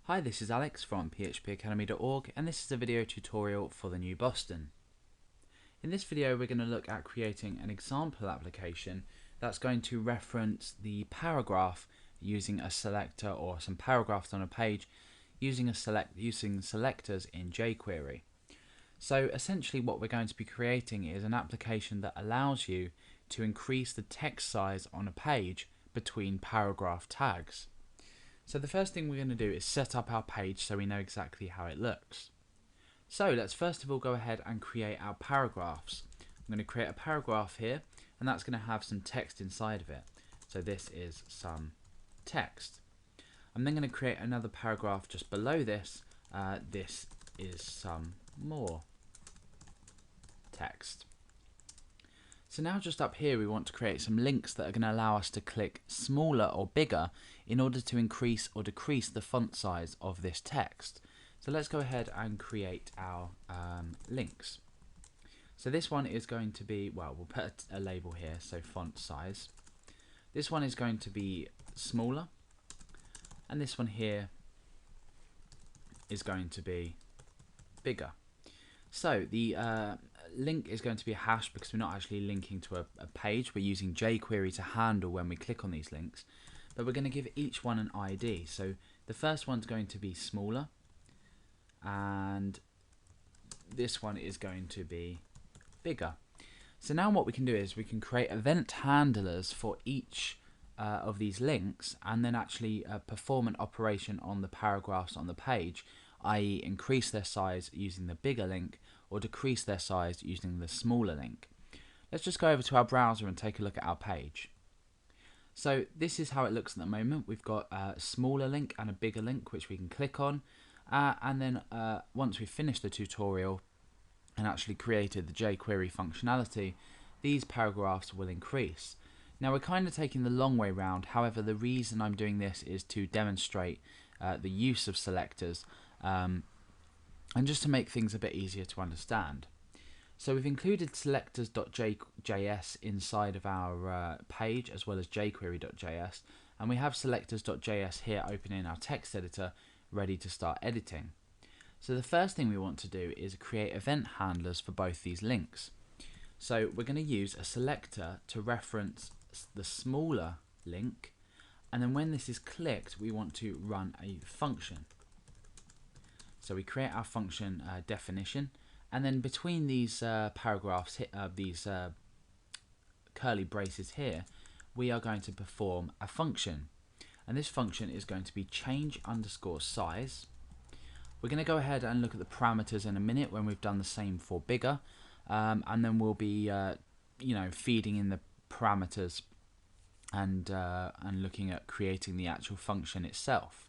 Hi, this is Alex from phpacademy.org, and this is a video tutorial for the new Boston. In this video we're going to look at creating an example application that's going to reference the paragraph using a selector or some paragraphs on a page using selectors in jQuery. So essentially what we're going to be creating is an application that allows you to increase the text size on a page between paragraph tags. So the first thing we're going to do is set up our page so we know exactly how it looks. So let's first of all go ahead and create our paragraphs. I'm going to create a paragraph here, and that's going to have some text inside of it. So this is some text. I'm then going to create another paragraph just below this. This is some more text. So now just up here we want to create some links that are going to allow us to click smaller or bigger in order to increase or decrease the font size of this text. So let's go ahead and create our links. So this one is going to be, well, we'll put a label here, so font size. This one is going to be smaller, and this one here is going to be bigger. So the link is going to be a hash because we're not actually linking to a page. We're using jQuery to handle when we click on these links, but we're going to give each one an ID. So the first one's going to be smaller, and this one is going to be bigger. So now what we can do is we can create event handlers for each of these links, and then actually perform an operation on the paragraphs on the page, i.e. increase their size using the bigger link or decrease their size using the smaller link. Let's just go over to our browser and take a look at our page. So this is how it looks at the moment. We've got a smaller link and a bigger link which we can click on, and then once we've finished the tutorial and actually created the jQuery functionality, these paragraphs will increase. Now we're kind of taking the long way round. However, the reason I'm doing this is to demonstrate the use of selectors and just to make things a bit easier to understand. So we've included selectors.js inside of our page, as well as jQuery.js, and we have selectors.js here open in our text editor ready to start editing. So the first thing we want to do is create event handlers for both these links. So we're going to use a selector to reference the smaller link, and then when this is clicked we want to run a function. So we create our function definition, and then between these paragraphs, these curly braces here, we are going to perform a function, and this function is going to be change_size. We're going to go ahead and look at the parameters in a minute when we've done the same for bigger, and then we'll be feeding in the parameters and looking at creating the actual function itself.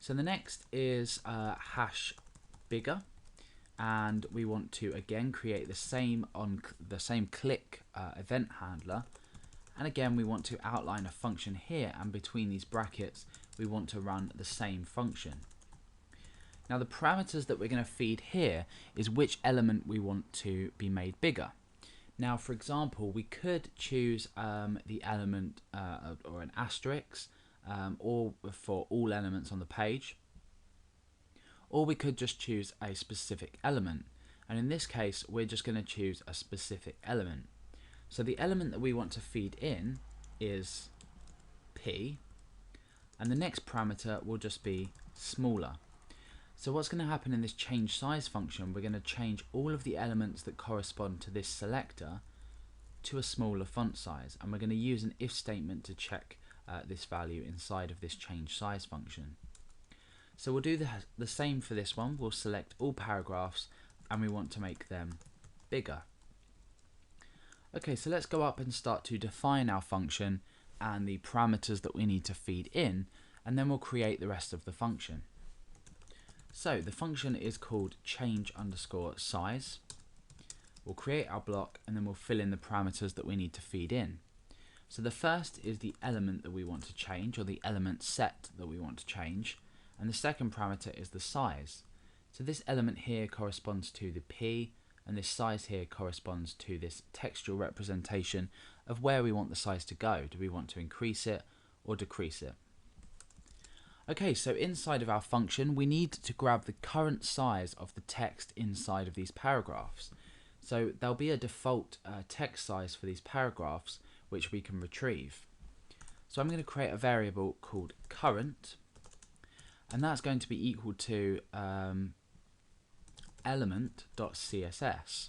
So the next is hash bigger, and we want to again create the same click event handler, and again we want to outline a function here, and between these brackets we want to run the same function. Now the parameters that we're going to feed here is which element we want to be made bigger. Now for example, we could choose the element or an asterisk, or for all elements on the page, or we could just choose a specific element, and in this case we're just going to choose a specific element. So the element that we want to feed in is P, and the next parameter will just be smaller. So what's going to happen in this change size function, we're going to change all of the elements that correspond to this selector to a smaller font size, and we're going to use an if statement to check this value inside of this change size function. So we'll do the same for this one. We'll select all paragraphs and we want to make them bigger. Okay, so let's go up and start to define our function and the parameters that we need to feed in, and then we'll create the rest of the function. So the function is called change_size. We'll create our block and then we'll fill in the parameters that we need to feed in. So the first is the element that we want to change, or the element set that we want to change, and the second parameter is the size. So this element here corresponds to the P, and this size here corresponds to this textual representation of where we want the size to go. Do we want to increase it or decrease it? Okay, so inside of our function, we need to grab the current size of the text inside of these paragraphs. So there'll be a default text size for these paragraphs, which we can retrieve. So I'm going to create a variable called current, and that's going to be equal to element.css.